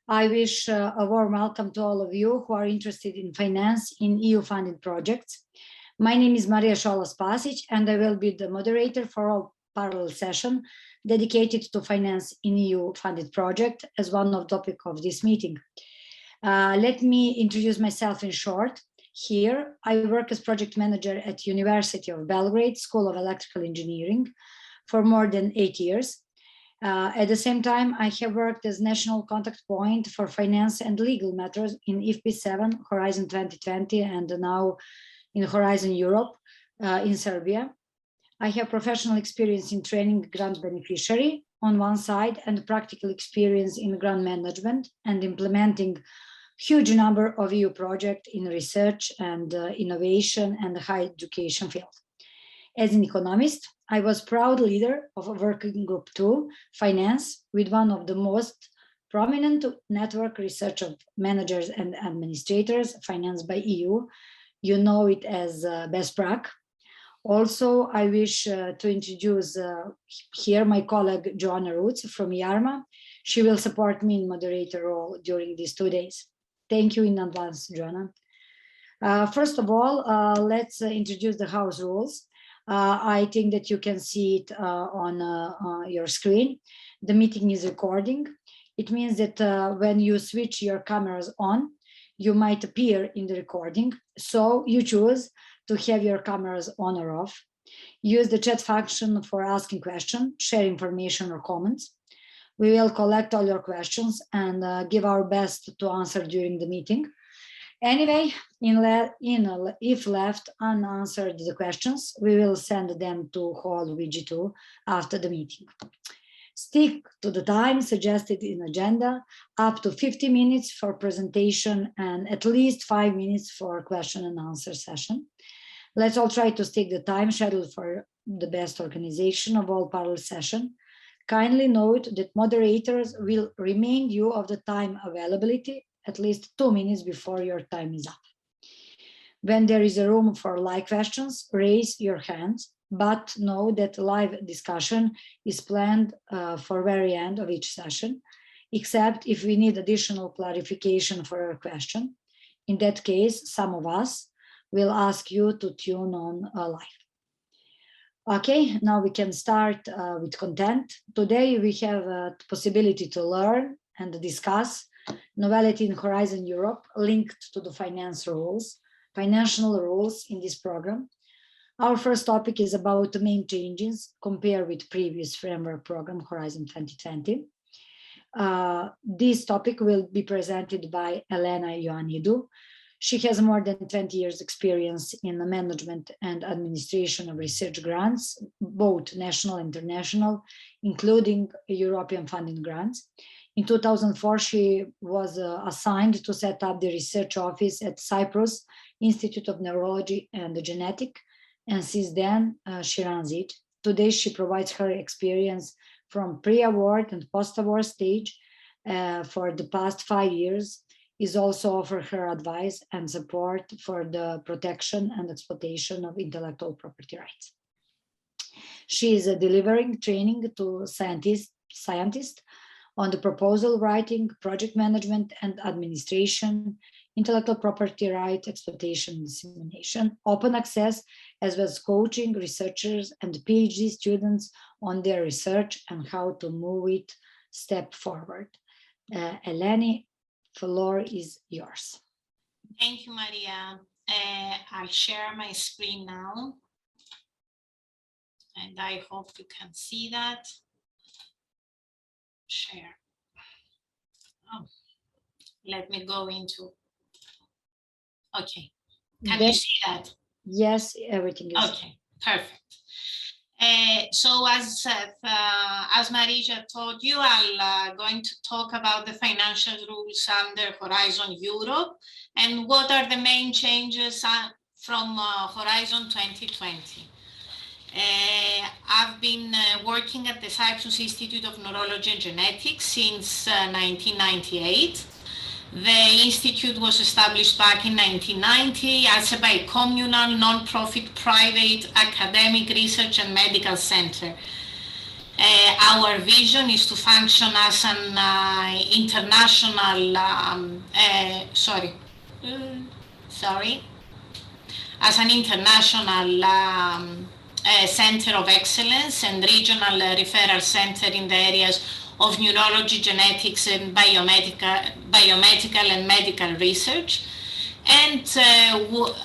I wish a warm welcome to all of you who are interested in finance in EU-funded projects. My name is Maria Šola-Spasić, and I will be the moderator for all parallel session dedicated to finance in EU-funded project as one of the topic of this meeting. Let me introduce myself in short. Here, I work as project manager at University of Belgrade School of Electrical Engineering for more than 8 years. At the same time, I have worked as national contact point for finance and legal matters in FP7, Horizon 2020, and now in Horizon Europe in Serbia. I have professional experience in training grant beneficiary on one side and practical experience in grant management and implementing huge number of EU projects in research and innovation and higher education field. As an economist, I was proud leader of a working group 2, finance, with one of the most prominent network research of managers and administrators financed by EU. You know it as BESTPRAC. Also, I wish to introduce here my colleague Joanna Roots from EARMA. She will support me in moderator role during these 2 days. Thank you in advance, Joanna. First of all, let's introduce the house rules. I think that you can see it on your screen. The meeting is recording. It means that when you switch your cameras on, you might appear in the recording. So you choose to have your cameras on or off. Use the chat function for asking questions, share information or comments. We will collect all your questions and give our best to answer during the meeting. Anyway, if left unanswered the questions, we will send them to WG2 after the meeting. Stick to the time suggested in agenda, up to 50 minutes for presentation and at least 5 minutes for question and answer session. Let's all try to stick the time schedule for the best organization of all parallel session. Kindly note that moderators will remind you of the time availability at least 2 minutes before your time is up. When there is a room for live questions, raise your hands, but know that live discussion is planned for very end of each session, except if we need additional clarification for your question. In that case, some of us will ask you to tune on live. Okay, now we can start with content. Today we have a possibility to learn and discuss novelty in Horizon Europe linked to the financial rules in this program. Our first topic is about the main changes compared with previous framework program Horizon 2020. This topic will be presented by Elena Ioannidou. She has more than 20 years experience in the management and administration of research grants, both national and international, including European funding grants. In 2004, she was assigned to set up the research office at Cyprus Institute of Neurology and Genetic, and since then she runs it. Today, she provides her experience from pre-award and post-award stage for the past 5 years, is also offer her advice and support for the protection and exploitation of intellectual property rights. She is delivering training to scientists on the proposal writing, project management and administration, intellectual property right, exploitation and dissemination, open access, as well as coaching researchers and PhD students on their research and how to move it step forward. Eleni, the floor is yours. Thank you, Maria. I'll share my screen now. And I hope you can see that. Share. Oh, let me go into. Okay. Can you see that? Yes, everything is. Okay, perfect. So as Marija told you, I'm going to talk about the financial rules under Horizon Europe and what are the main changes from Horizon 2020. I've been working at the Cyprus Institute of Neurology and Genetics since 1998. The institute was established back in 1990 as a bicommunal, non-profit, private, academic research and medical center. Our vision is to function as an international, as an international center of excellence and regional referral center in the areas of neurology, genetics, and biomedical and medical research. And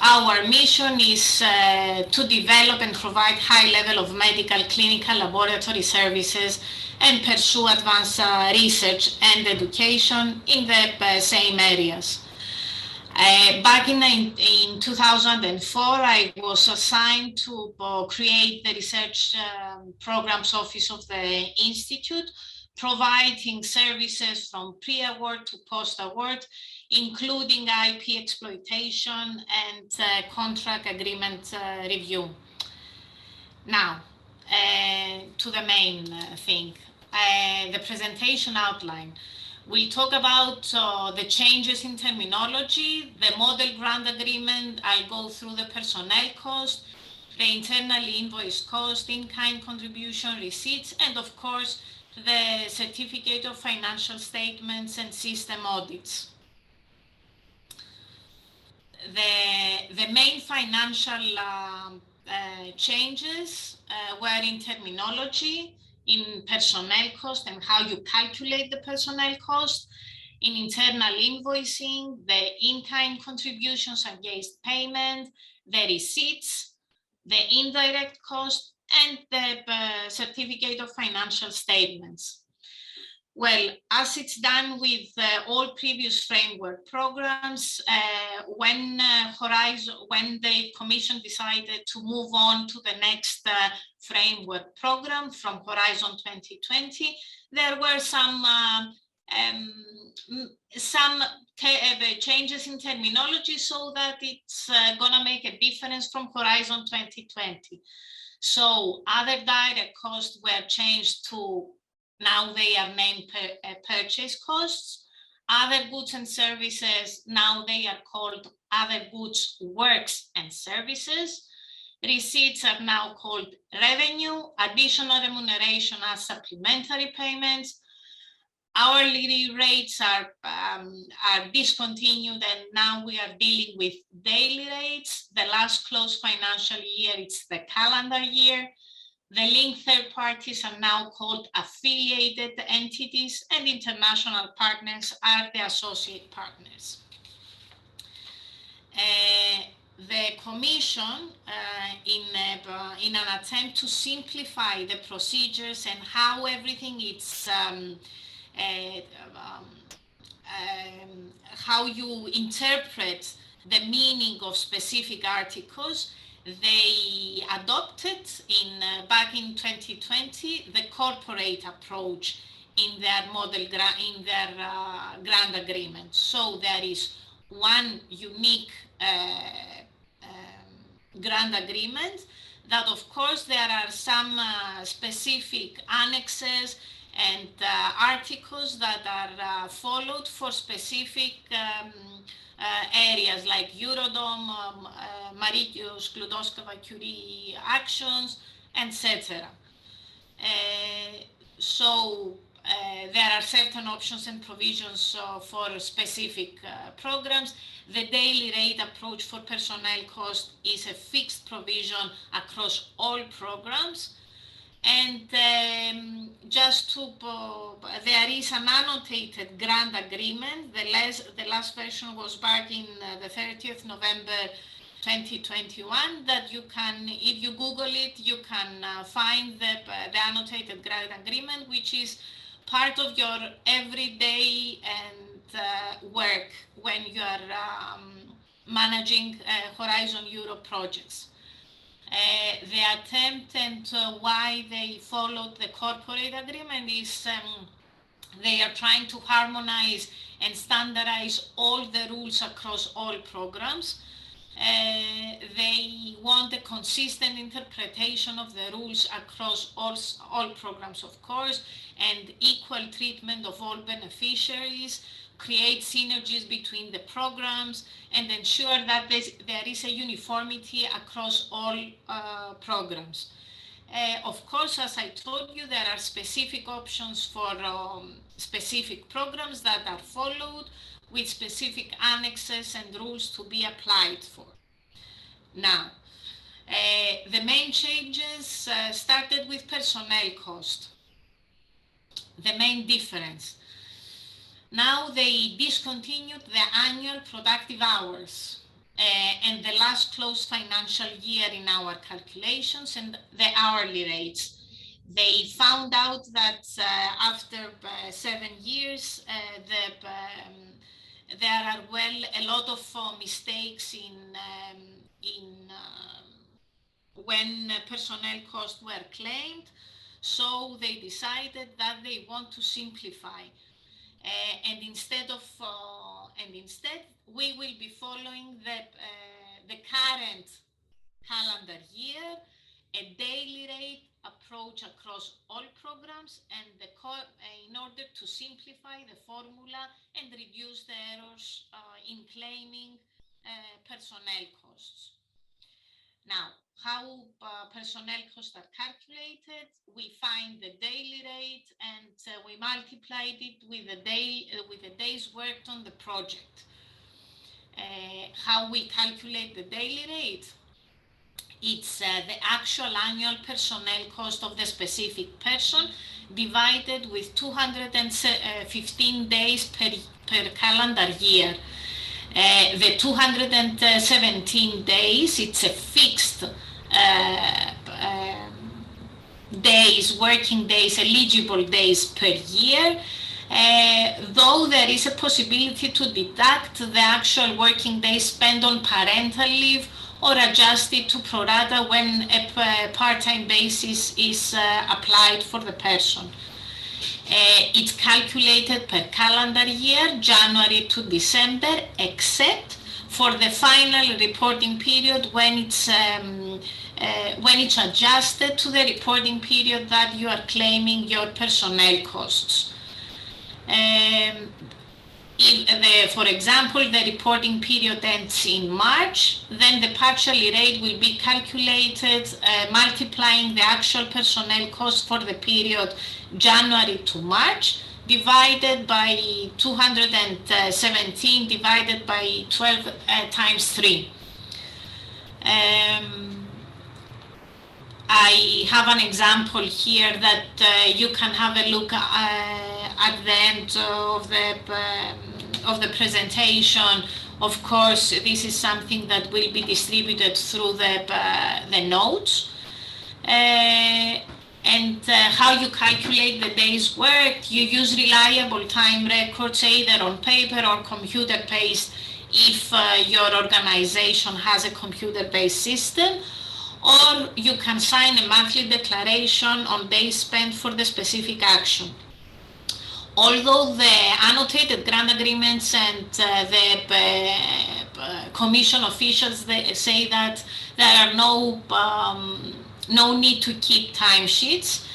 our mission is to develop and provide high level of medical, clinical, laboratory services and pursue advanced research and education in the same areas. Back in 2004, I was assigned to create the Research Programs Office of the Institute, providing services from pre-award to post-award, including IP exploitation and contract agreement review. Now, to the main thing, the presentation outline. We'll talk about the changes in terminology, the model grant agreement. I'll go through the personnel cost, the internally invoiced cost, in-kind contribution receipts, and of course, the certificate of financial statements and system audits. The main financial changes were in terminology, in personnel cost and how you calculate the personnel cost, in internal invoicing, the in-kind contributions against payment, the receipts, the indirect cost, and the certificate of financial statements. Well, as it's done with all previous framework programs, when the Commission decided to move on to the next framework program from Horizon 2020, there were some changes in terminology so that it's gonna make a difference from Horizon 2020. So other direct costs were changed to, now they are named purchase costs. Other goods and services, now they are called other goods, works, and services. Receipts are now called revenue. Additional remuneration as supplementary payments. Hourly rates are discontinued, and now we are dealing with daily rates. The last closed financial year, it's the calendar year. The linked third parties are now called affiliated entities, and international partners are the associate partners. The Commission, in an attempt to simplify the procedures and how everything is, how you interpret the meaning of specific articles, they adopted back in 2020 the corporate approach in their model grant agreement. So there is one unique grant agreement that, of course, there are some specific annexes and articles that are followed for specific areas like Eurodome, Mauritius, Sklodowska-Curie actions, etc. So there are certain options and provisions for specific programs. The daily rate approach for personnel cost is a fixed provision across all programs. And just to, there is an annotated grant agreement. The last version was back in the 30th November 2021, that you can, if you Google it, you can find the annotated grant agreement, which is part of your everyday and work when you are managing Horizon Europe projects. The attempt and why they followed the corporate agreement is they are trying to harmonize and standardize all the rules across all programs. They want a consistent interpretation of the rules across all programs, of course, and equal treatment of all beneficiaries, create synergies between the programs, and ensure that there is a uniformity across all programs. Of course, as I told you, there are specific options for specific programs that are followed with specific annexes and rules to be applied for. Now, the main changes started with personnel cost. The main difference. Now they discontinued the annual productive hours and the last closed financial year in our calculations and the hourly rates. They found out that after 7 years, there are a lot of mistakes when personnel costs were claimed. So they decided that they want to simplify. And instead we will be following the current calendar year, a daily rate approach across all programs, and in order to simplify the formula and reduce the errors in claiming personnel costs. Now, how personnel costs are calculated? We find the daily rate and we multiplied it with the days worked on the project. How we calculate the daily rate? It's the actual annual personnel cost of the specific person divided with 215 days per calendar year. The 217 days, it's a fixed working days, eligible days per year, though there is a possibility to deduct the actual working days spent on parental leave or adjust it to pro rata when a part-time basis is applied for the person. It's calculated per calendar year, January to December, except for the final reporting period when it's adjusted to the reporting period that you are claiming your personnel costs. For example, the reporting period ends in March, then the partially rate will be calculated multiplying the actual personnel cost for the period January to March divided by 217 divided by 12 times 3. I have an example here that you can have a look at the end of the presentation. Of course, this is something that will be distributed through the notes. And how you calculate the days worked, you use reliable time records either on paper or computer-based if your organization has a computer-based system, or you can sign a monthly declaration on days spent for the specific action. Although the annotated grant agreements and the commission officials, they say that there are no need to keep timesheets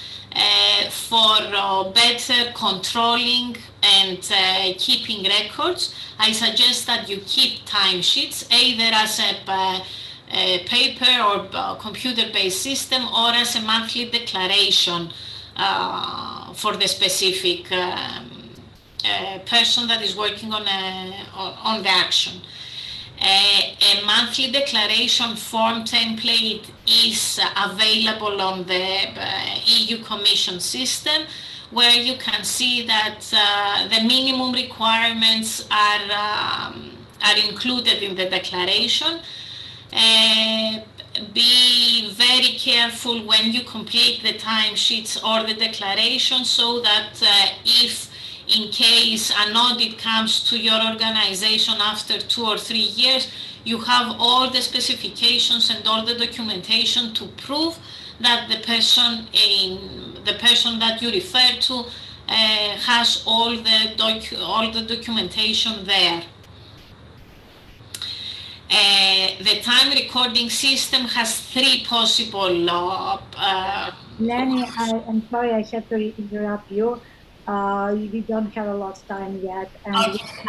for better controlling and keeping records, I suggest that you keep timesheets either as a paper or computer-based system or as a monthly declaration for the specific person that is working on the action. A monthly declaration form template is available on the EU Commission system, where you can see that the minimum requirements are included in the declaration. Be very careful when you complete the timesheets or the declaration, so that if in case an audit comes to your organization after 2 or 3 years, you have all the specifications and all the documentation to prove that the person that you refer to has all the documentation there. The time recording system has 3 possible. Lenny, I'm sorry, I have to interrupt you. We don't have a lot of time yet, and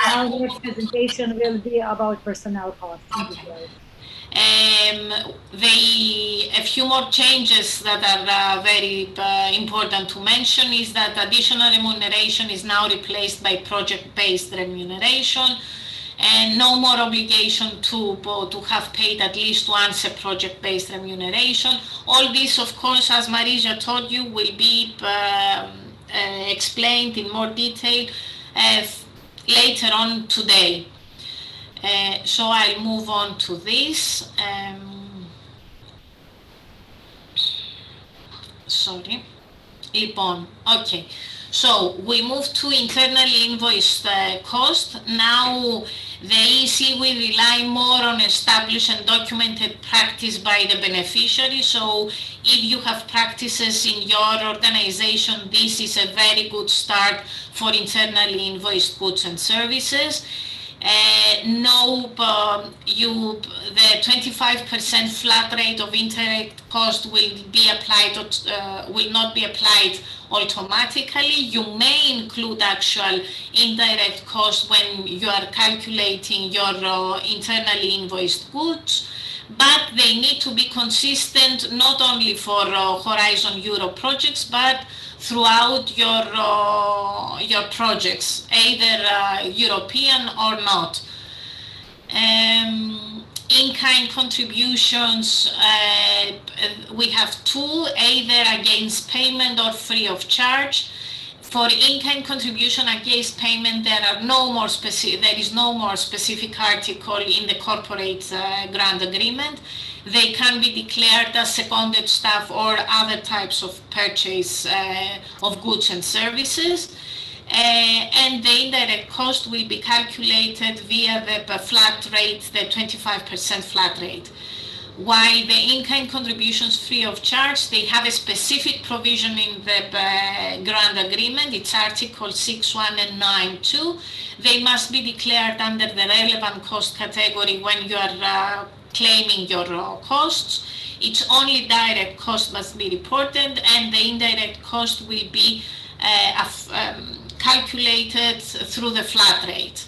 our next presentation will be about personnel costs. Okay. A few more changes that are very important to mention is that additional remuneration is now replaced by project-based remuneration, and no more obligation to have paid at least once a project-based remuneration. All this, of course, as Marija told you, will be explained in more detail later on today. So I'll move on to this. Sorry. Okay. So we move to internally invoiced cost. Now the EC will rely more on established and documented practice by the beneficiary. So if you have practices in your organization, this is a very good start for internally invoiced goods and services. The 25% flat rate of indirect cost will not be applied automatically. You may include actual indirect cost when you are calculating your internally invoiced goods, but they need to be consistent not only for Horizon Europe projects, but throughout your projects, either European or not. In-kind contributions, we have two, either against payment or free of charge. For in-kind contribution against payment, there is no more specific article in the corporate grant agreement. They can be declared as seconded staff or other types of purchase of goods and services. And the indirect cost will be calculated via the flat rate, the 25% flat rate. While the in-kind contributions free of charge, they have a specific provision in the grant agreement. It's Article 6.1 and 9.2. They must be declared under the relevant cost category when you are claiming your costs. It's only direct cost must be reported, and the indirect cost will be calculated through the flat rate.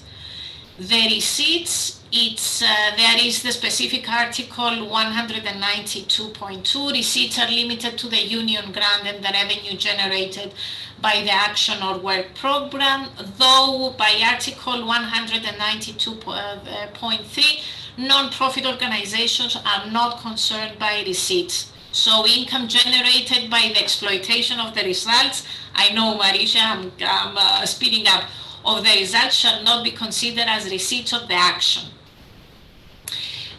The receipts, there is the specific article 192.2. Receipts are limited to the union grant and the revenue generated by the action or work program, though by article 192.3, non-profit organizations are not concerned by receipts. So income generated by the exploitation of the results, I know, Marisha, I'm speeding up, of the results shall not be considered as receipts of the action.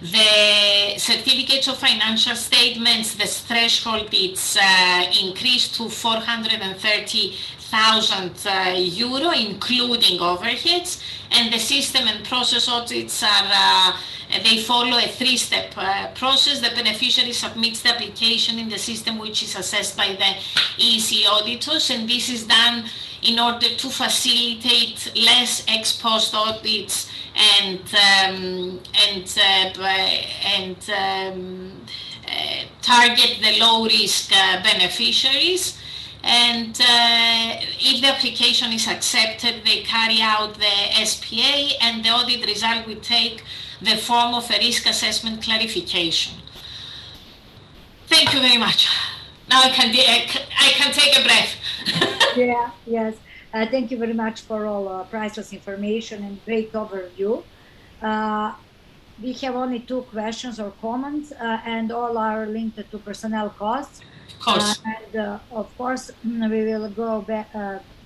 The certificates of financial statements, the threshold is increased to 430,000 euro, including overheads, and the system and process audits are they follow a three-step process. The beneficiary submits the application in the system, which is assessed by the EC auditors, and this is done in order to facilitate less ex-post audits and target the low-risk beneficiaries. And if the application is accepted, they carry out the SPA, and the audit result will take the form of a risk assessment clarification. Thank you very much. Now I can take a breath. Yeah, yes. Thank you very much for all priceless information and great overview. We have only 2 questions or comments, and all are linked to personnel costs. Of course. And of course, we will go back,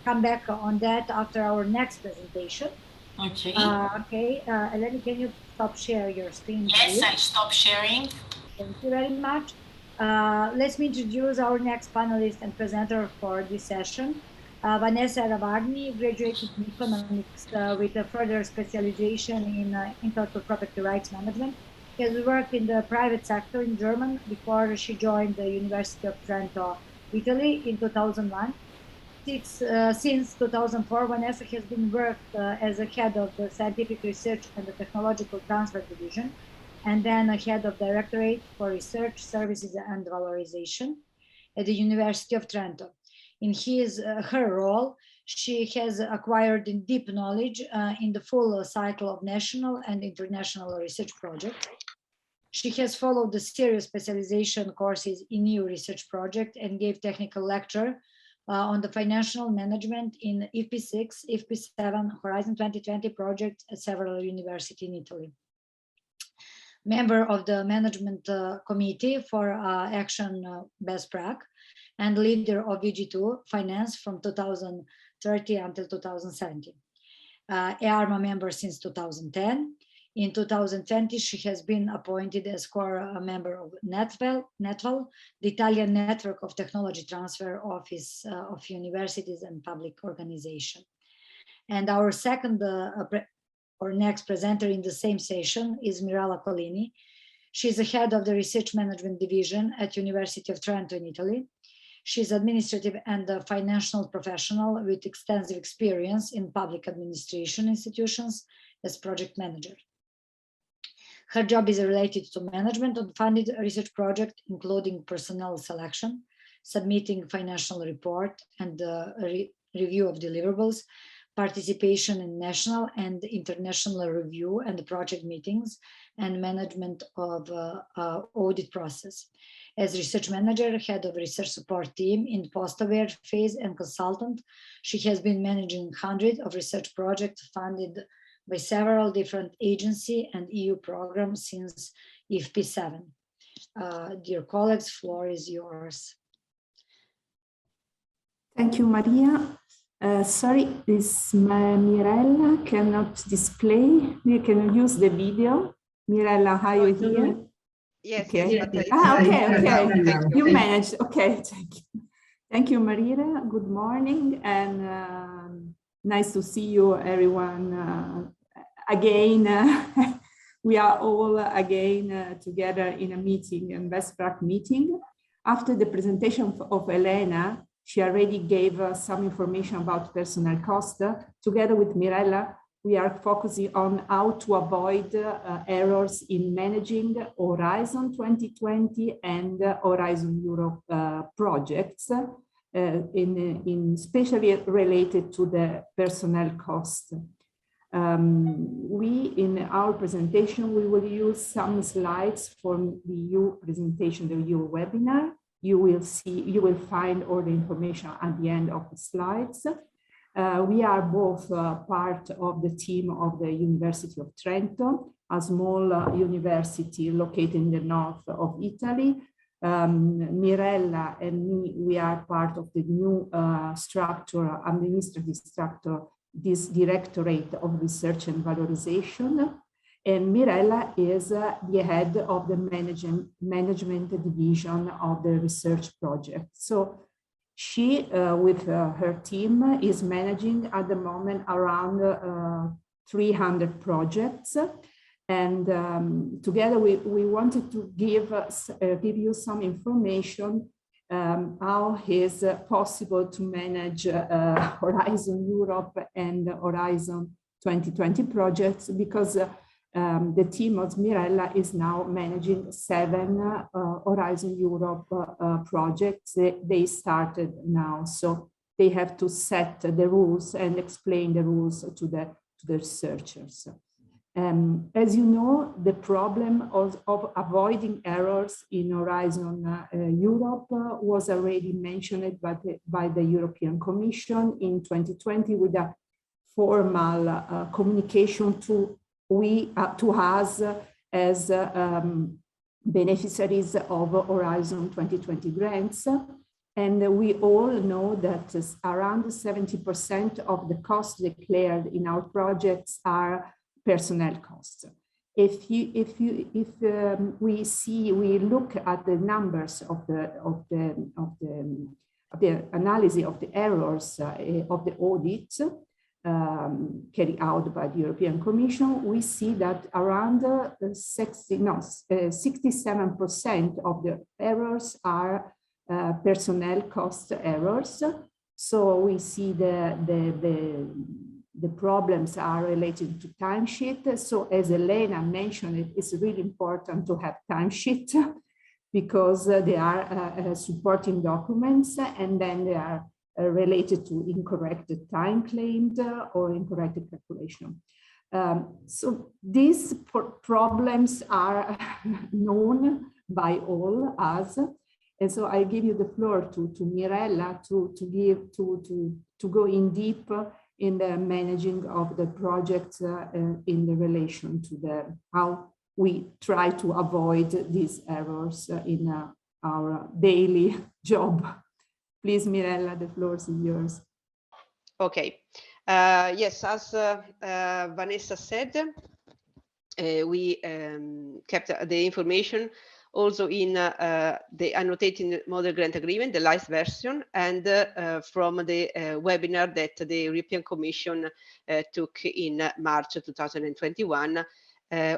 come back on that after our next presentation. Okay. Okay, Eleni, can you stop share your screen? Yes, please? I stop sharing. Thank you very much. Let me introduce our next panelist and presenter for this session. Vanessa Ravagni graduated in economics with a further specialization in intellectual property rights management. She has worked in the private sector in Germany before she joined the University of Trento, Italy in 2001. Since 2004, Vanessa has been worked as a head of the Scientific Research and the Technological Transfer Division, and then a head of Directorate for Research, Services and Valorization at the University of Trento. In her role, she has acquired deep knowledge in the full cycle of national and international research projects. She has followed the serious specialization courses in EU research project and gave technical lecture on the financial management in FP6, FP7, Horizon 2020 project at several universities in Italy. Member of the management committee for Action BESTPRAC and leader of WG2 finance from 2030 until 2017. EARMA member since 2010. In 2020, she has been appointed as core member of NETVEL, the Italian Network of Technology Transfer Office of Universities and Public Organization. And our second or next presenter in the same session is Mirella Collini. She's the head of the Research Management Division at University of Trento in Italy. She's administrative and financial professional with extensive experience in public administration institutions as project manager. Her job is related to management of funded research project, including personnel selection, submitting financial report and review of deliverables, participation in national and international review and project meetings, and management of audit process. As research manager, head of research support team in post-aware phase and consultant, she has been managing hundreds of research projects funded by several different agencies and EU programs since FP7. Dear colleagues, floor is yours. Thank you, Maria. Sorry, this Mirella cannot display. We can use the video. Mirella, are you here? Yes. Okay. Yes, but Okay. You managed. Okay, thank you. Thank you, Maria. Good morning, and nice to see you, everyone. Again, we are all again together in a meeting, a BESTPRAC meeting. After the presentation of Elena, she already gave us some information about personnel cost. Together with Mirella, we are focusing on how to avoid errors in managing Horizon 2020 and Horizon Europe projects, especially related to the personnel cost. In our presentation, we will use some slides from the EU presentation, the EU webinar. You will find all the information at the end of the slides. We are both part of the team of the University of Trento, a small university located in the north of Italy. Mirella and me, we are part of the new administrative structure, this Directorate of Research and Valorization. And Mirella is the head of the management division of the research project. So she, with her team, is managing at the moment around 300 projects. And together we wanted to give you some information how is possible to manage Horizon Europe and Horizon 2020 projects, because the team of Mirella is now managing 7 Horizon Europe projects. They started now, so they have to set the rules and explain the rules to the researchers. As you know, the problem of avoiding errors in Horizon Europe was already mentioned by the European Commission in 2020 with a formal communication to us as beneficiaries of Horizon 2020 grants. And we all know that around 70% of the costs declared in our projects are personnel costs. If we look at the numbers of the analysis of the errors of the audits carried out by the European Commission, we see that around 67% of the errors are personnel cost errors. So we see the problems are related to timesheet. So as Elena mentioned, it's really important to have timesheet because they are supporting documents, and then they are related to incorrect time claimed or incorrect calculation. So these problems are known by all us. And so I give you the floor to Mirella to go in deep in the managing of the project in the relation to how we try to avoid these errors in our daily job. Please, Mirella, the floor is yours. Okay. Yes, as Vanessa said, we kept the information also in the annotated model grant agreement, the live version, and from the webinar that the European Commission took in March 2021.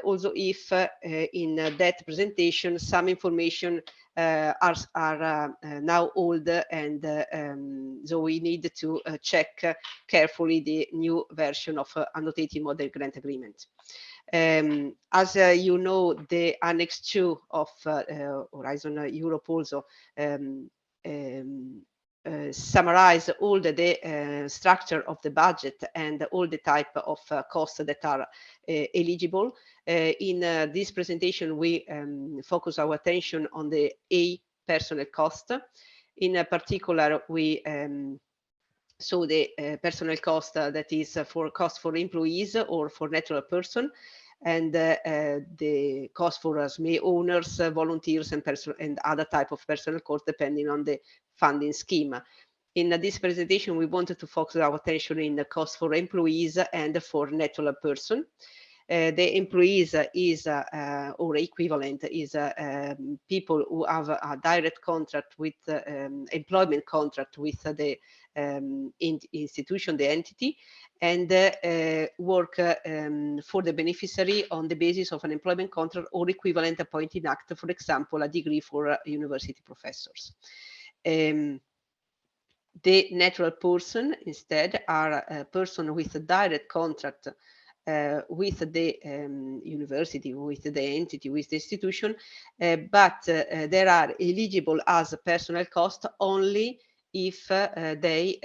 Also, if in that presentation some information are now old, and so we need to check carefully the new version of annotated model grant agreement. As you know, the Annex 2 of Horizon Europe also summarize all the structure of the budget and all the type of costs that are eligible. In this presentation, we focus our attention on the A, personnel cost. In particular, we saw the personnel cost that is for cost for employees or for natural person, and the cost for SME owners, volunteers, and other type of personnel cost depending on the funding scheme. In this presentation, we wanted to focus our attention in the cost for employees and for natural person. The employees is or equivalent is people who have a direct contract with employment contract with the institution, the entity, and work for the beneficiary on the basis of an employment contract or equivalent appointing act, for example, a degree for university professors. The natural person instead are a person with a direct contract with the university, with the entity, with the institution, but they are eligible as a personnel cost only if they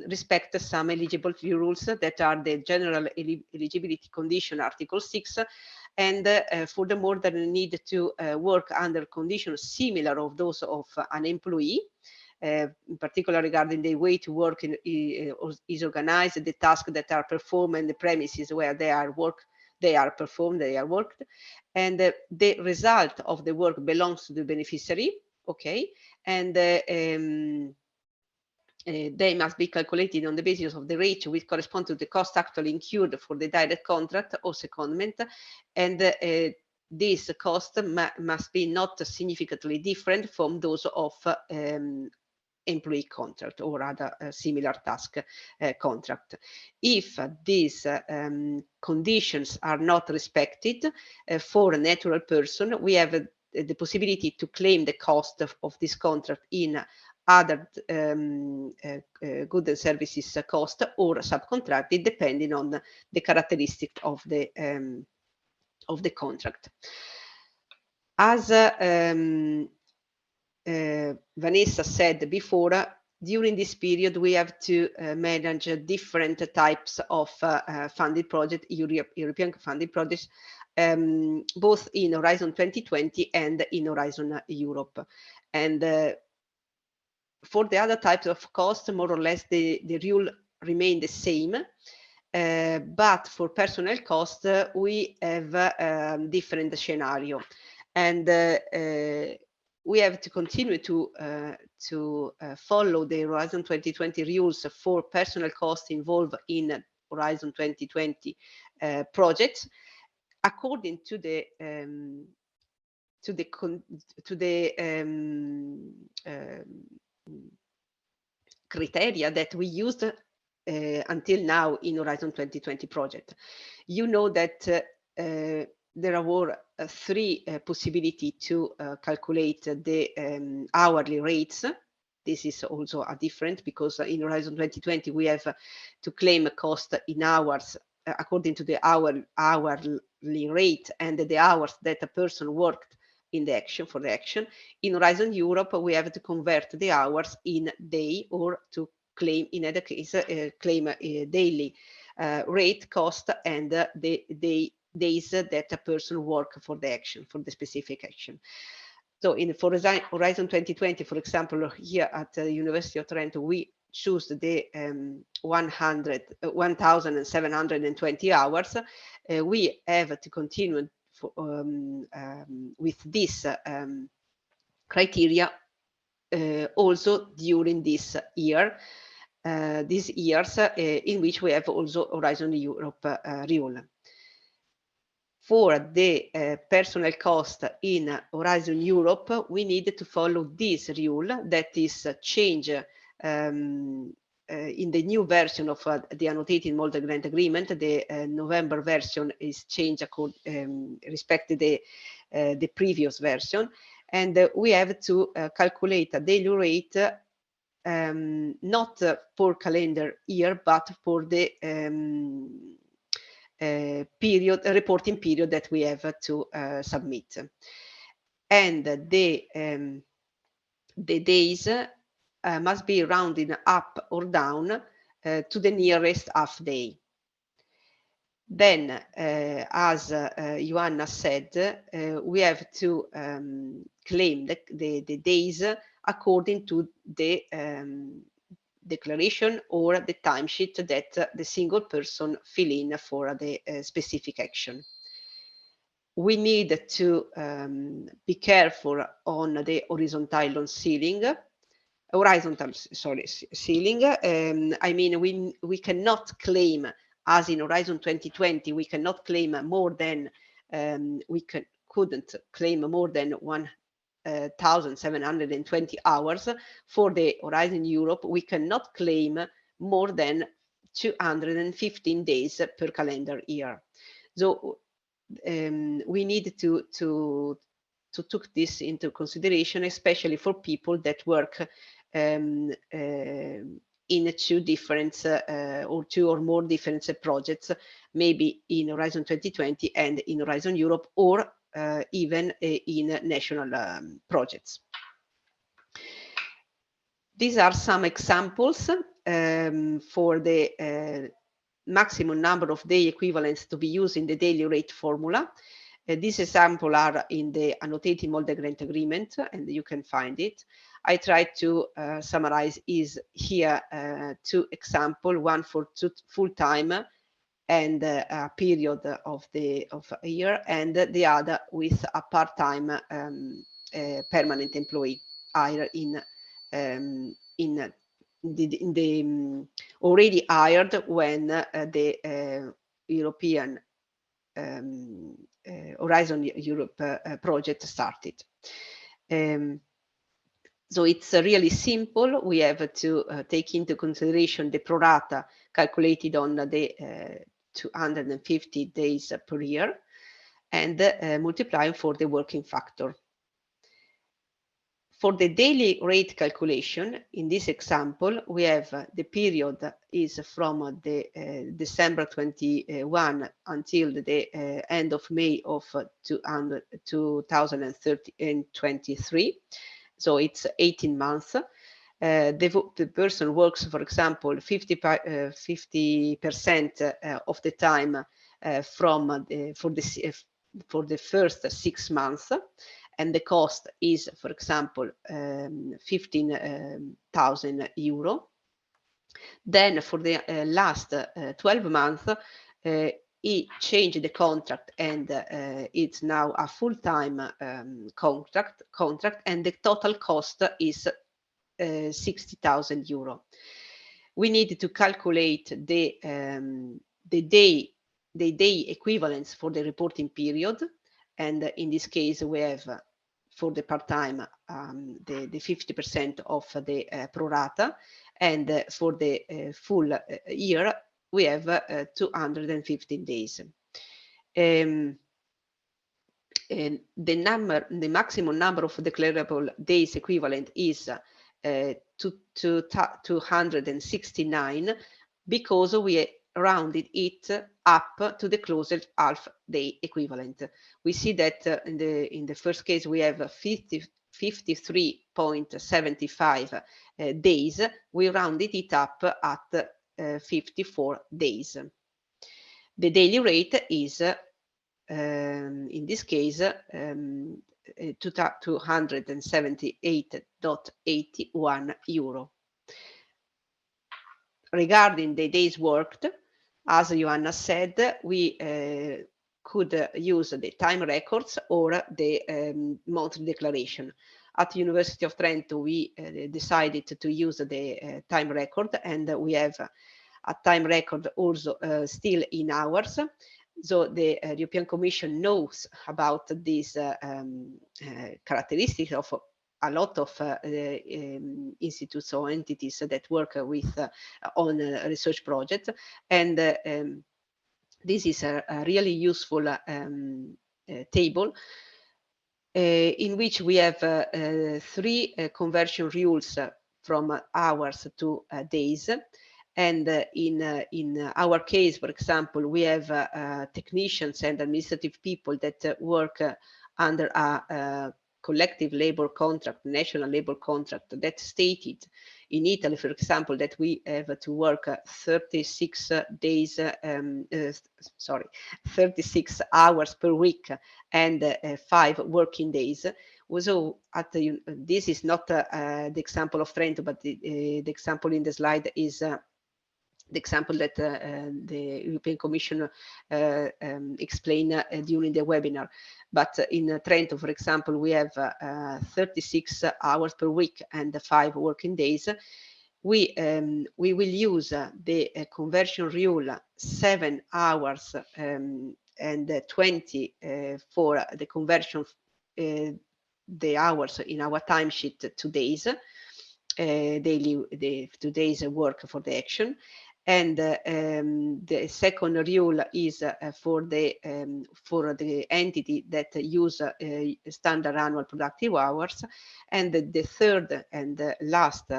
respect some eligibility rules that are the general eligibility condition, Article 6, and furthermore, they need to work under conditions similar of those of an employee. In particular regarding the way to work is organized, the tasks that are performed, and the premises where they are worked, they are performed, they are worked, and the result of the work belongs to the beneficiary, okay, and they must be calculated on the basis of the rate which correspond to the cost actually incurred for the direct contract or secondment, and this cost must be not significantly different from those of employee contract or other similar task contract. If these conditions are not respected for a natural person, we have the possibility to claim the cost of this contract in other goods and services cost or subcontracted, depending on the characteristic of the contract. As Vanessa said before, during this period, we have to manage different types of funded projects, European funded projects, both in Horizon 2020 and in Horizon Europe. And for the other types of costs, more or less the rule remain the same. But for personnel costs, we have a different scenario. And we have to continue to follow the Horizon 2020 rules for personnel costs involved in Horizon 2020 projects, according to the criteria that we used until now in Horizon 2020 project. You know that there were three possibilities to calculate the hourly rates. This is also a different, because in Horizon 2020 we have to claim a cost in hours according to the hourly rate and the hours that a person worked in the action, for the action. In Horizon Europe, we have to convert the hours in day, or to claim, in other case, claim daily rate, cost, and the days that a person work for the action, for the specific action. So for Horizon 2020, for example, here at the University of Trento, we choose the 1,720 hours. We have to continue with this criteria also during this year, these years in which we have also Horizon Europe rule. For the personnel cost in Horizon Europe, we need to follow this rule, that is change in the new version of the annotated multi-grant agreement. The November version is changed respect to the previous version, and we have to calculate a daily rate not for calendar year, but for the reporting period that we have to submit. And the days must be rounded up or down to the nearest half day. Then, as Joanna said, we have to claim the days according to the declaration or the timesheet that the single person fill in for the specific action. We need to be careful on the horizontal ceiling. I mean, we cannot claim, as in Horizon 2020, we cannot claim more than couldn't claim more than 1,720 hours. For the Horizon Europe, we cannot claim more than 215 days per calendar year. So we need to take this into consideration, especially for people that work in two different or two or more different projects, maybe in Horizon 2020 and in Horizon Europe, or even in national projects. These are some examples for the maximum number of day equivalents to be used in the daily rate formula. These examples are in the annotated multi-grant agreement, and you can find it. I tried to summarize is here two examples, one for full-time and a period of a year, and the other with a part-time permanent employee hired in the already hired when the European Horizon Europe project started. So it's really simple. We have to take into consideration the pro rata calculated on the 250 days per year, and multiplying for the working factor. For the daily rate calculation, in this example, we have the period is from the December 21 until the end of May of 2023. So it's 18 months. The person works, for example, 50% of the time for the first 6 months, and the cost is, for example, 15,000 euro. Then for the last 12 months, he changed the contract, and it's now a full-time contract, and the total cost is 60,000 euro. We need to calculate the day equivalents for the reporting period, and in this case we have for the part-time the 50% of the pro rata, and for the full year we have 215 days. And the maximum number of declarable days equivalent is 269, because we rounded it up to the closest half day equivalent. We see that in the first case we have 53.75 days. We rounded it up at 54 days. The daily rate is, in this case, 278.81 euro. Regarding the days worked, as Joanna said, we could use the time records or the monthly declaration. At the University of Trento, we decided to use the time record, and we have a time record also still in hours. So the European Commission knows about these characteristics of a lot of institutes or entities that work with on research projects, and this is a really useful table in which we have 3 conversion rules from hours to days. And in our case, for example, we have technicians and administrative people that work under a collective labor contract, national labor contract, that stated in Italy, for example, that we have to work 36 days, 36 hours per week and 5 working days. So this is not the example of Trento, but the example in the slide is the example that the European Commission explained during the webinar. But in Trento, for example, we have 36 hours per week and 5 working days. We will use the conversion rule 7 hours and 20 for the conversion, the hours in our timesheet to days, the 2 days work for the action. And the second rule is for the entity that use standard annual productive hours. And the third and last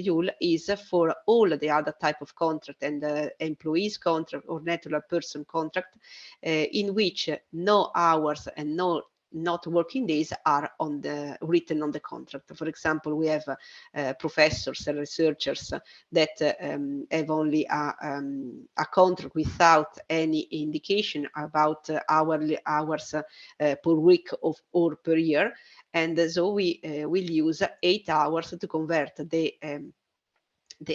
rule is for all the other type of contract and employees contract or natural person contract in which no hours and not working days are written on the contract. For example, we have professors and researchers that have only a contract without any indication about hourly hours per week or per year, and so we will use 8 hours to convert the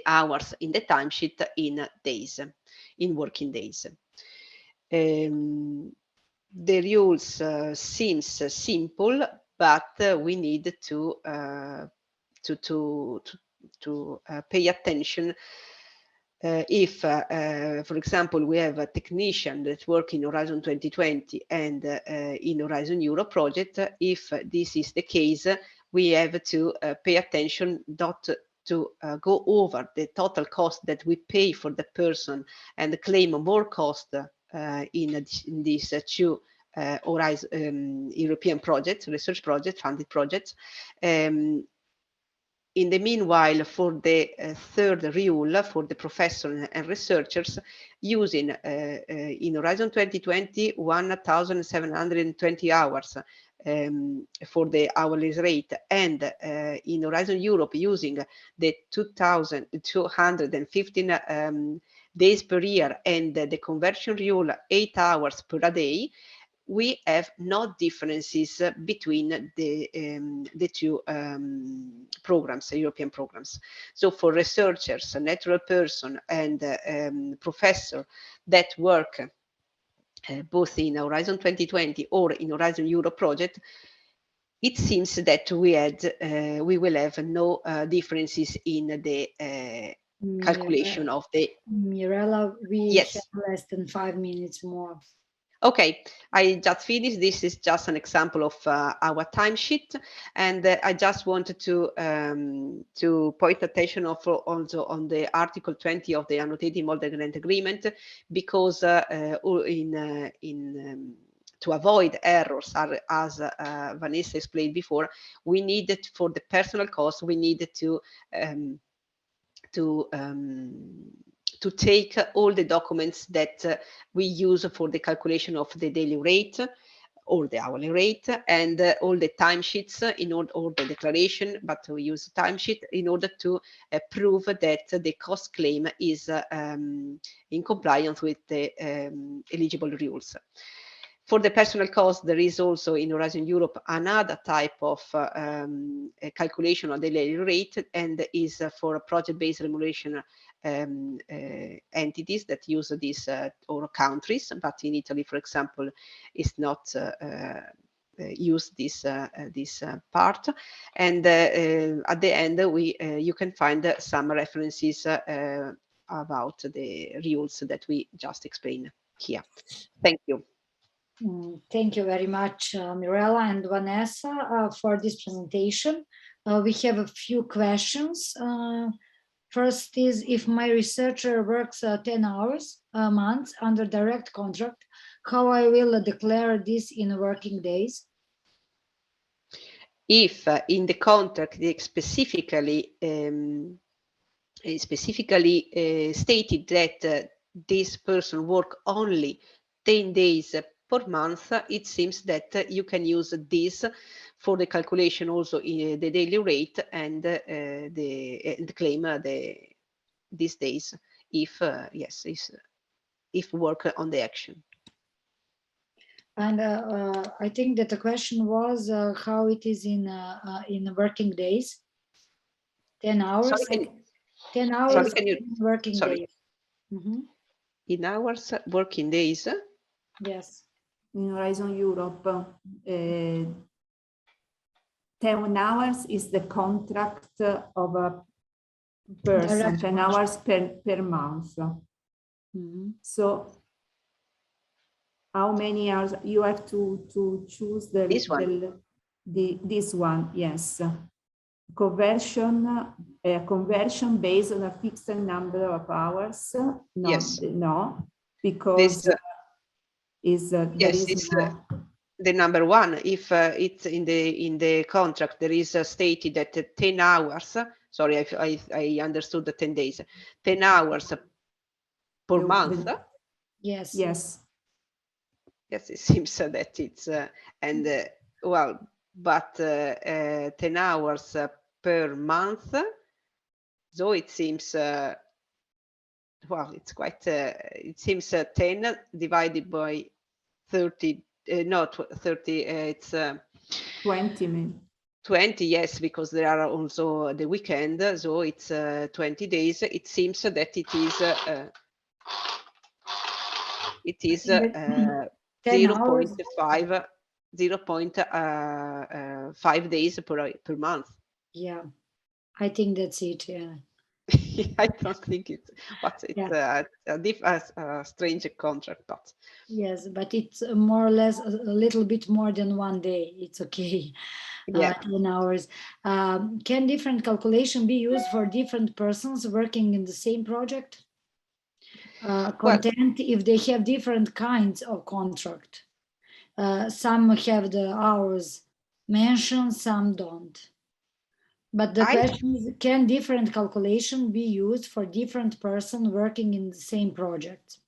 hours in the timesheet in days, in working days. The rules seems simple, but we need to pay attention if, for example, we have a technician that works in Horizon 2020 and in Horizon Europe project. If this is the case, we have to pay attention not to go over the total cost that we pay for the person and claim more cost in these 2 European projects, research projects, funded projects. In the meanwhile, for the third rule, for the professors and researchers, using in Horizon 2020 1,720 hours for the hourly rate, and in Horizon Europe using the 2,215 days per year and the conversion rule 8 hours per day, we have no differences between the 2 programs, European programs. So for researchers, a natural person and professor that work both in Horizon 2020 or in Horizon Europe project, it seems that we will have no differences in the calculation of the... Mirella, we have less than 5 minutes more. Okay, I just finished. This is just an example of our timesheet, and I just wanted to point attention also on the Article 20 of the Annotated Model Grant Agreement, because to avoid errors, as Vanessa explained before, we needed, for the personal cost, we needed to take all the documents that we use for the calculation of the daily rate, or the hourly rate, and all the timesheets in order, or the declaration, but we use timesheet in order to prove that the cost claim is in compliance with the eligible rules. For the personal cost, there is also in Horizon Europe another type of calculation of the daily rate, and is for project-based remuneration entities that use this or countries, but in Italy, for example, is not use this part. And at the end, you can find some references about the rules that we just explained here. Thank you. Thank you very much, Mirella and Vanessa, for this presentation. We have a few questions. First is, if my researcher works 10 hours a month under direct contract, how I will declare this in working days? If in the contract they specifically stated that this person work only 10 days per month, it seems that you can use this for the calculation also in the daily rate and claim these days if yes, if work on the action. And I think that the question was how it is in working days. 10 hours. Sorry, 10 hours sorry, can you, working sorry. days. Mm-hmm. In hours working days? Yes. In Horizon Europe, 10 hours is the contract of a person, Direct 10 hours per month. Mm-hmm. So how many hours you have to choose This one? This one, yes. Conversion based on a fixed number of hours. No, yes. No, because this, the number one. If it's in the contract, there is stated that 10 hours. Sorry, I understood the 10 days. 10 hours per month. Yes. Yes. Yes, it seems that it's well, but 10 hours per month. So it seems well, it's quite. It seems 10 divided by 30. Not 30. It's 20 maybe. 20, yes, because there are also the weekend, so it's 20 days. It seems that it is 0.5 days per month. Yeah, I think that's it. Yeah. I don't think it's, but it's a strange contract, but yes, but it's more or less a little bit more than 1 day. It's okay. Yeah. 10 hours. Can different calculation be used for different persons working in the same project? Content, if they have different kinds of contract. Some have the hours mentioned, some don't. But the question is, can different calculation be used for different person working in the same project?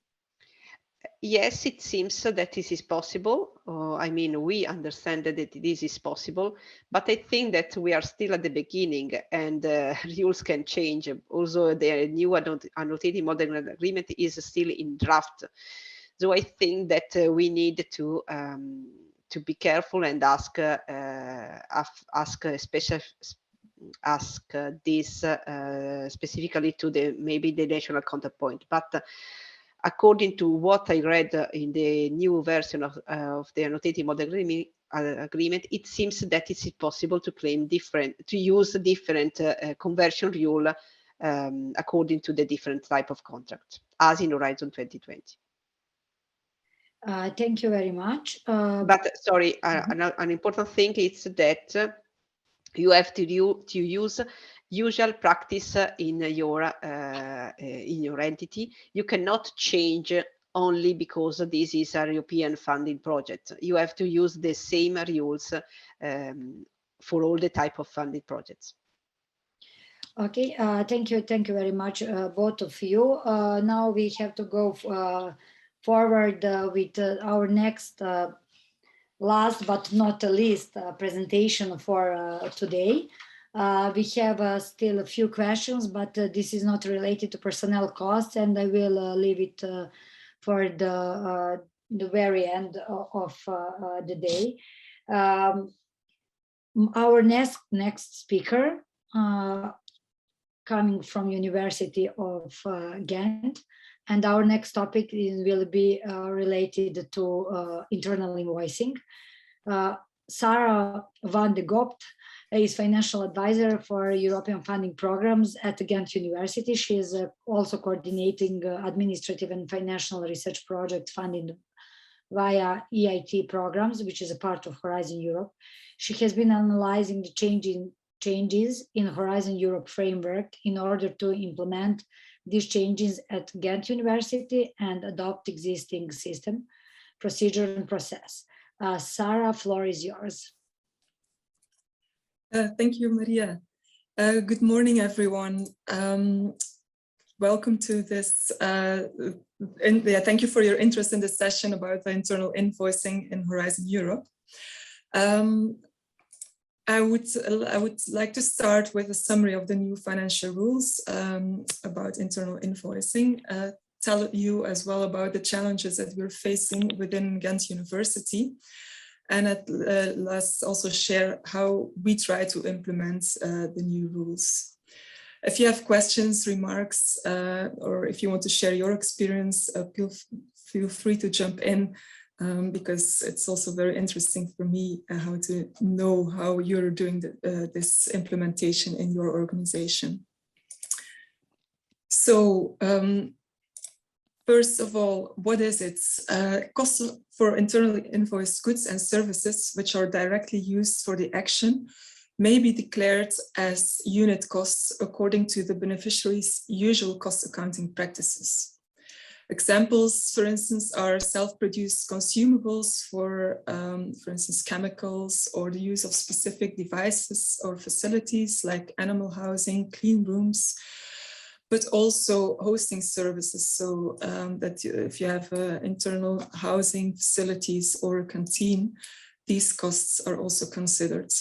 Yes, it seems that this is possible. I mean, we understand that this is possible, but I think that we are still at the beginning and rules can change. Also, the new annotated model agreement is still in draft. So I think that we need to be careful and ask this specifically to maybe the national counterpoint. But according to what I read in the new version of the annotated model agreement, it seems that it is possible to use different conversion rule according to the different type of contract, as in Horizon 2020. Thank you very much. But sorry, an important thing is that you have to use usual practice in your entity. You cannot change only because this is a European funding project. You have to use the same rules for all the type of funding projects. Okay, thank you very much, both of you. Now we have to go forward with our next last but not least presentation for today. We have still a few questions, but this is not related to personnel costs, and I will leave it for the very end of the day. Our next speaker, coming from University of Ghent, and our next topic will be related to internal invoicing. Sarah van de Gopt is financial advisor for European funding programs at Ghent University. She is also coordinating administrative and financial research project funded via EIT programs, which is a part of Horizon Europe. She has been analyzing the changes in Horizon Europe framework in order to implement these changes at Ghent University and adopt existing system, procedure, and process. Sarah, floor is yours. Thank you, Maria. Good morning, everyone. Welcome to this. Thank you for your interest in this session about the internal invoicing in Horizon Europe. I would like to start with a summary of the new financial rules about internal invoicing, tell you as well about the challenges that we're facing within Ghent University, and at last also share how we try to implement the new rules. If you have questions, remarks, or if you want to share your experience, feel free to jump in. Because it's also very interesting for me how to know how you're doing this implementation in your organization. So first of all, what is it? Costs for internally invoiced goods and services which are directly used for the action may be declared as unit costs according to the beneficiary's usual cost accounting practices. Examples, for instance, are self-produced consumables for instance, chemicals, or the use of specific devices or facilities like animal housing, clean rooms, but also hosting services. So that if you have internal housing facilities or a canteen, these costs are also considered.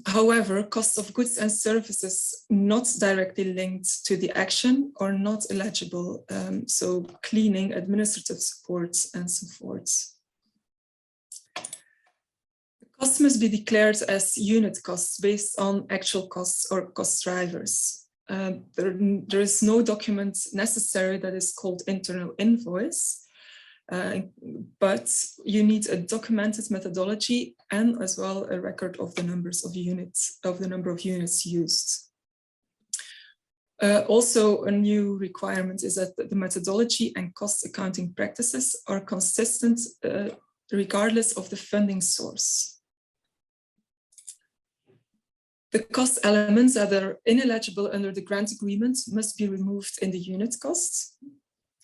However, costs of goods and services not directly linked to the action are not eligible. So cleaning, administrative support, and so forth. The costs must be declared as unit costs based on actual costs or cost drivers. There is no document necessary that is called internal invoice. But you need a documented methodology and as well a record of the number of units used. Also, a new requirement is that the methodology and cost accounting practices are consistent regardless of the funding source. The cost elements that are ineligible under the grant agreement must be removed in the unit cost.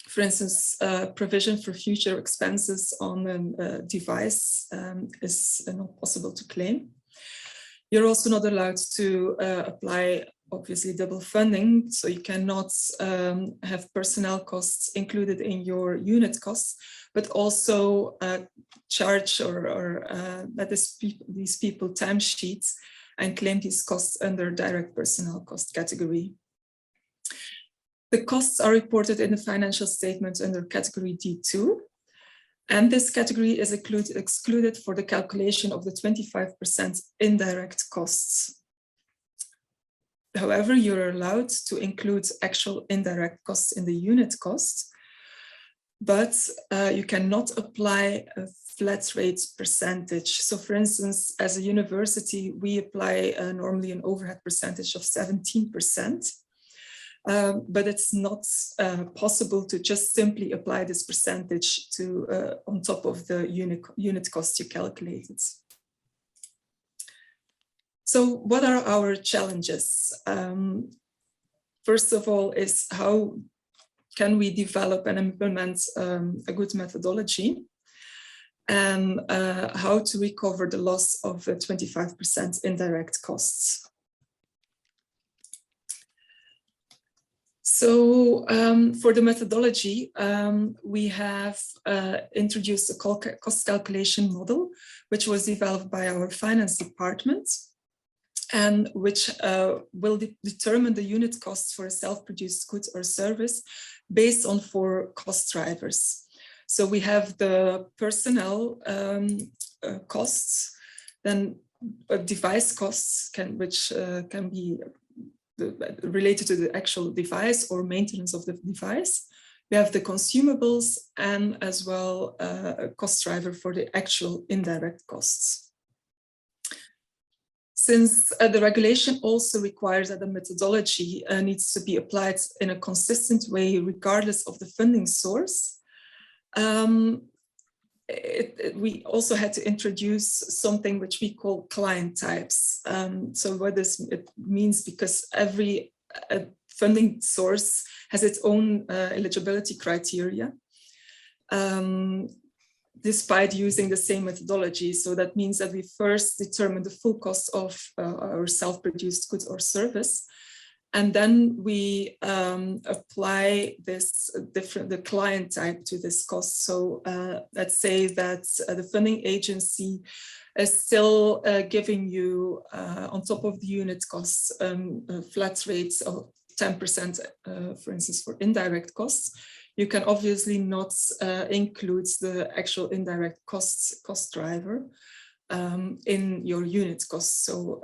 For instance, provision for future expenses on a device is not possible to claim. You're also not allowed to apply, obviously, double funding, so you cannot have personnel costs included in your unit costs, but also charge or let these people timesheets and claim these costs under direct personnel cost category. The costs are reported in the financial statements under category D2, and this category is excluded for the calculation of the 25% indirect costs. However, you're allowed to include actual indirect costs in the unit cost, but you cannot apply a flat rate percentage. So for instance, as a university, we apply normally an overhead percentage of 17%. But it's not possible to just simply apply this percentage to on top of the unit cost you calculated. So what are our challenges? First of all is how can we develop and implement a good methodology, and how to recover the loss of 25% indirect costs. So for the methodology, we have introduced a cost calculation model, which was developed by our finance department, and which will determine the unit costs for a self-produced good or service based on 4 cost drivers. So we have the personnel costs, then device costs, which can be related to the actual device or maintenance of the device. We have the consumables and as well a cost driver for the actual indirect costs. Since the regulation also requires that the methodology needs to be applied in a consistent way regardless of the funding source, we also had to introduce something which we call client types. So what it means, because every funding source has its own eligibility criteria, despite using the same methodology. So that means that we first determine the full cost of our self-produced goods or service, and then we apply the client type to this cost. So let's say that the funding agency is still giving you, on top of the unit costs, flat rates of 10%, for instance, for indirect costs. You can obviously not include the actual indirect cost driver in your unit costs. So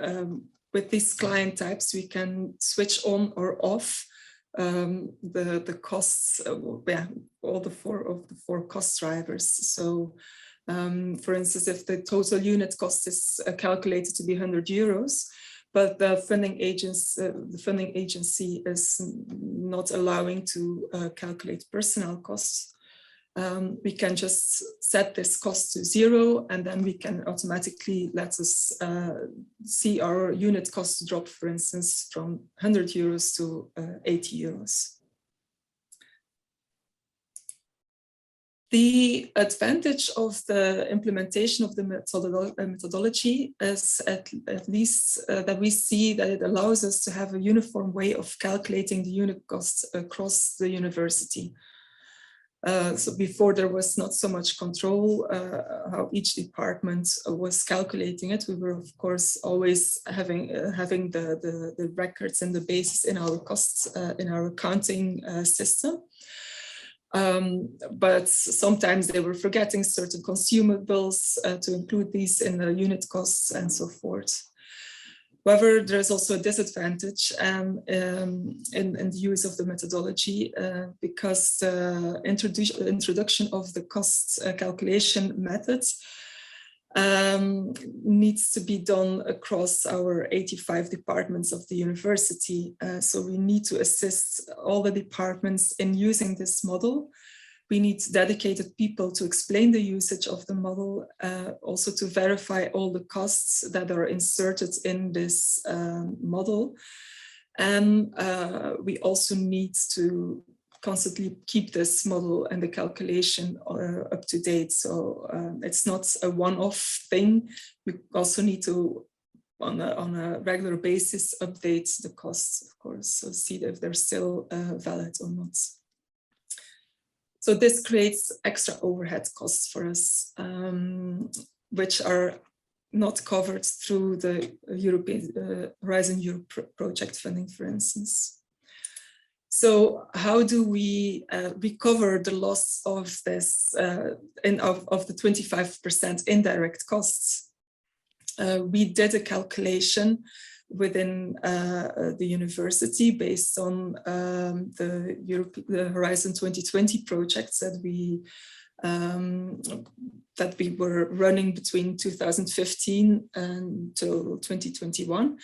with these client types, we can switch on or off the costs, all the 4 cost drivers. So, for instance, if the total unit cost is calculated to be 100 euros, but the funding agency is not allowing to calculate personnel costs, we can just set this cost to 0, and then we can automatically let us see our unit cost drop, for instance, from 100 euros to 80 euros. The advantage of the implementation of the methodology is at least that we see that it allows us to have a uniform way of calculating the unit costs across the university. So before, there was not so much control how each department was calculating it. We were, of course, always having the records and the basis in our costs in our accounting system. But sometimes they were forgetting certain consumables to include these in the unit costs and so forth. However, there's also a disadvantage in the use of the methodology because the introduction of the cost calculation methods needs to be done across our 85 departments of the university. So we need to assist all the departments in using this model. We need dedicated people to explain the usage of the model, also to verify all the costs that are inserted in this model. And we also need to constantly keep this model and the calculation up to date. So it's not a one-off thing. We also need to, on a regular basis, update the costs, of course, so see if they're still valid or not. So this creates extra overhead costs for us, which are not covered through the European Horizon Europe project funding, for instance. So how do we recover the loss of this, of the 25% indirect costs? We did a calculation within the university based on the Horizon 2020 projects that we were running between 2015 until 2021.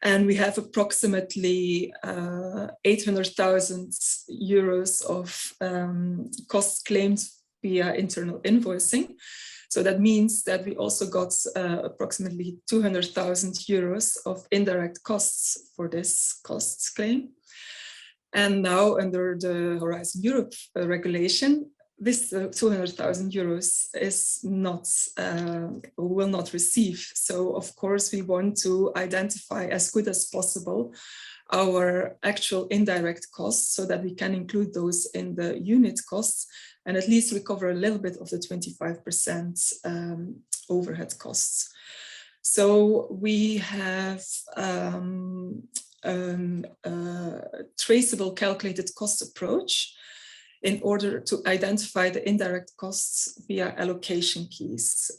And we have approximately 800,000 euros of costs claimed via internal invoicing. So that means that we also got approximately 200,000 euros of indirect costs for this costs claim. And now under the Horizon Europe regulation, this 200,000 euros is not, will not receive. So of course we want to identify as good as possible our actual indirect costs so that we can include those in the unit costs and at least recover a little bit of the 25% overhead costs. So we have traceable calculated cost approach in order to identify the indirect costs via allocation keys,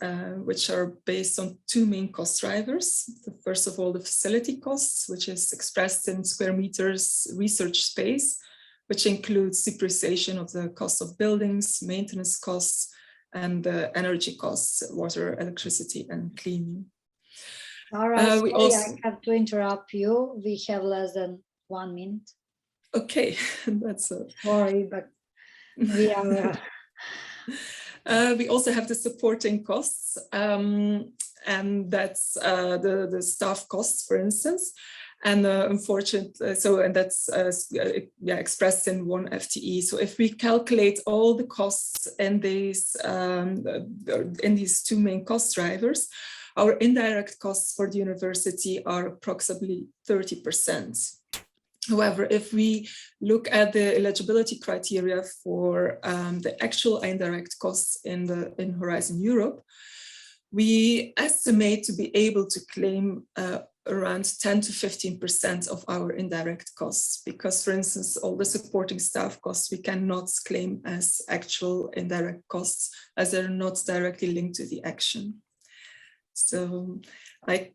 which are based on two main cost drivers. First of all, the facility costs, which is expressed in square meters research space, which includes depreciation of the cost of buildings, maintenance costs, and the energy costs, water, electricity, and cleaning. Sarah, I have to interrupt you. We have less than 1 minute. Okay, that's sorry, but we are. We also have the supporting costs, and that's the staff costs, for instance. And unfortunately, and that's expressed in 1 FTE. So if we calculate all the costs in these two main cost drivers, our indirect costs for the university are approximately 30%. However, if we look at the eligibility criteria for the actual indirect costs in Horizon Europe, we estimate to be able to claim around 10 to 15% of our indirect costs, because, for instance, all the supporting staff costs we cannot claim as actual indirect costs as they're not directly linked to the action. So I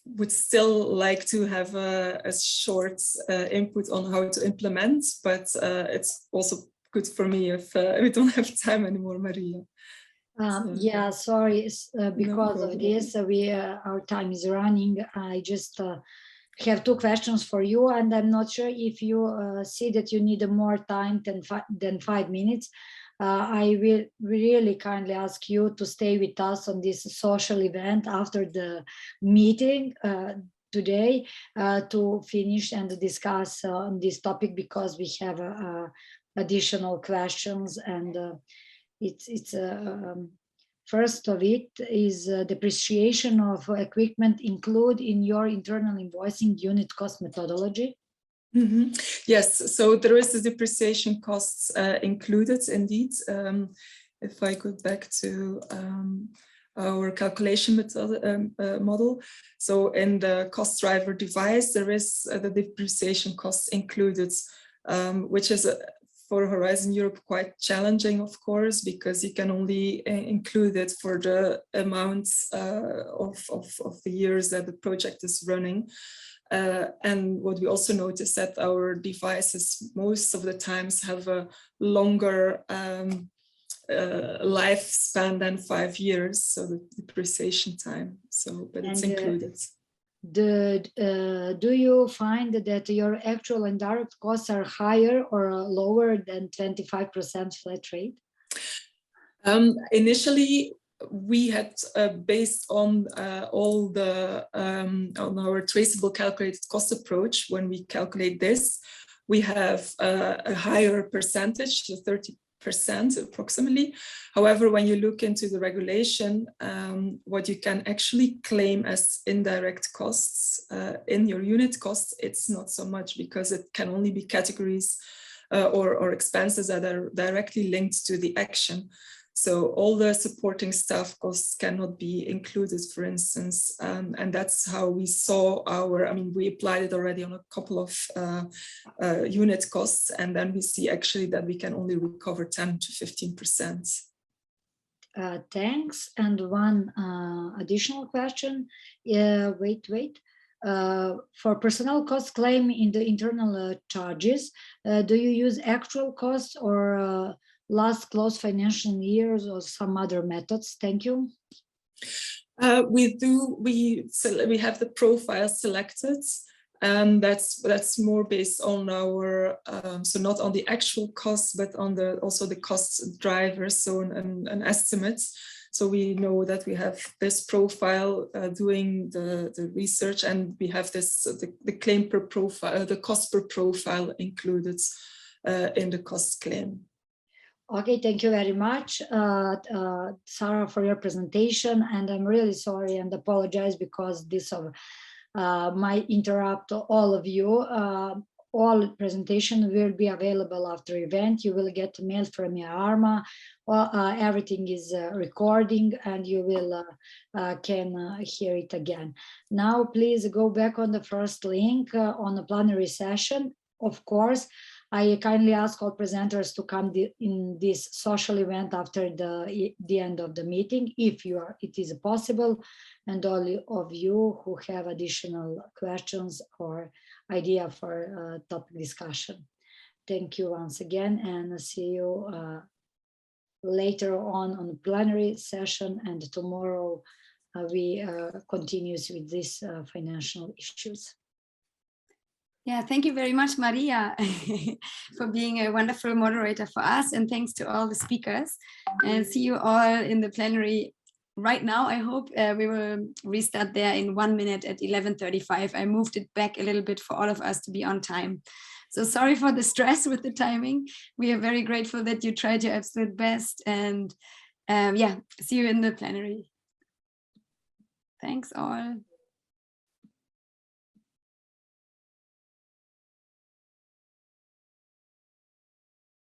would still like to have a short input on how to implement, but it's also good for me if we don't have time anymore, Maria. Yeah, sorry, because of this, our time is running. I just have 2 questions for you, and I'm not sure if you see that you need more time than 5 minutes. I will really kindly ask you to stay with us on this social event after the meeting today to finish and discuss on this topic, because we have additional questions, and it's first of it is depreciation of equipment include in your internal invoicing unit cost methodology. Mm-hmm. Yes, so there is the depreciation costs included indeed. If I go back to our calculation method, model, so in the cost driver device, there is the depreciation costs included, which is for Horizon Europe quite challenging, of course, because you can only include it for the amount of the years that the project is running. And what we also notice that our devices most of the times have a longer lifespan than 5 years, so the depreciation time. So, but it's included. Do you find that your actual indirect costs are higher or lower than 25% flat rate? Initially, we had based on all the on our traceable calculated cost approach. When we calculate this, we have a higher percentage, 30% approximately. However, when you look into the regulation, what you can actually claim as indirect costs in your unit costs, it's not so much, because it can only be categories or expenses that are directly linked to the action. So all the supporting staff costs cannot be included, for instance, and that's how we saw our, I mean, we applied it already on a couple of unit costs, and then we see actually that we can only recover 10 to 15%. Thanks. And one additional question. For personnel cost claim in the internal charges, do you use actual costs or last close financial years or some other methods? Thank you. We do. We have the profile selected, and that's more based on our so not on the actual costs, but on also the cost drivers. So an estimate. So we know that we have this profile doing the research, and we have this the claim per profile, the cost per profile included in the cost claim. Okay, thank you very much, Sarah, for your presentation. And I'm really sorry and apologize because this might interrupt all of you. All presentation will be available after event. You will get a mail from EARMA. Everything is recording, and you will can hear it again. Now, please go back on the first link on the plenary session. Of course, I kindly ask all presenters to come in this social event after the end of the meeting, if it is possible, and all of you who have additional questions or idea for topic discussion. Thank you once again, and see you later on the plenary session, and tomorrow we continues with these financial issues. Yeah, thank you very much, Maria, for being a wonderful moderator for us, and thanks to all the speakers. And see you all in the plenary right now. I hope we will restart there in 1 minute at 11:35. I moved it back a little bit for all of us to be on time. So sorry for the stress with the timing. We are very grateful that you tried your absolute best, and yeah, see you in the plenary. Thanks all.